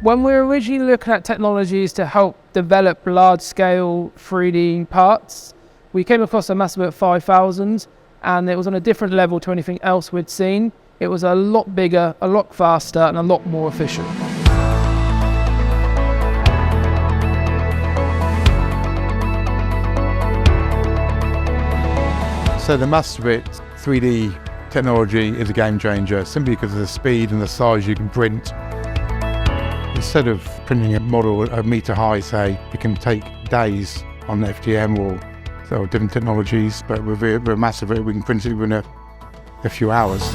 When we were originally looking at technologies to help develop large-scale 3D parts, we came across a Massivit 5000, and it was on a different level to anything else we'd seen. It was a lot bigger, a lot faster, and a lot more efficient. So the Massivit 3D technology is a game changer simply because of the speed and the size you can print. Instead of printing a model a metre high, say, it can take days on FDM or different technologies, but with Massivit we can print it within a few hours.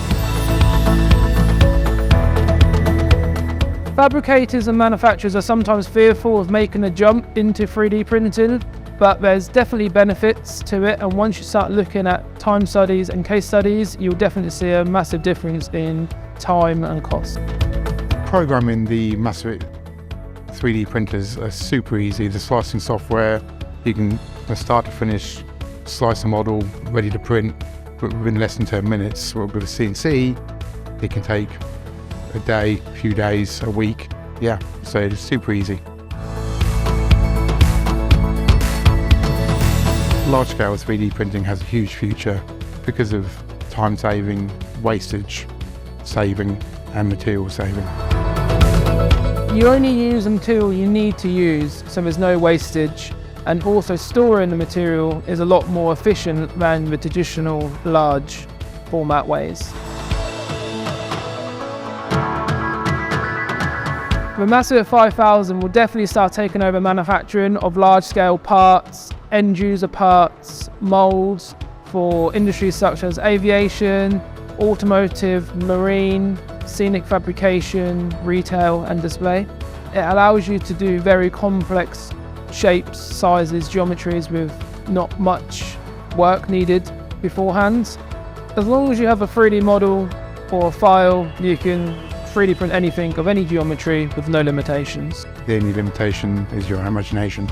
Fabricators and manufacturers are sometimes fearful of making a jump into 3D printing, but there's definitely benefits to it, and once you start looking at time studies and case studies, you'll definitely see a massive difference in time and cost. Programming the Massivit 3D printers are super easy. The slicing software, you can from start to finish slice a model ready to print within less than 10 minutes. With a CNC, it can take a day, a few days, a week. Yeah, so it's super easy. Large-scale 3D printing has a huge future because of time saving, wastage saving, and material saving. You only use the material you need to use, so there's no wastage, and also storing the material is a lot more efficient than the traditional large format ways. The Massivit 5000 will definitely start taking over manufacturing of large-scale parts, end-user parts, moulds for industries such as aviation, automotive, marine, scenic fabrication, retail and display. It allows you to do very complex shapes, sizes, geometries with not much work needed beforehand. As long as you have a 3D model or a file, you can 3D print anything of any geometry with no limitations. The only limitation is your imagination.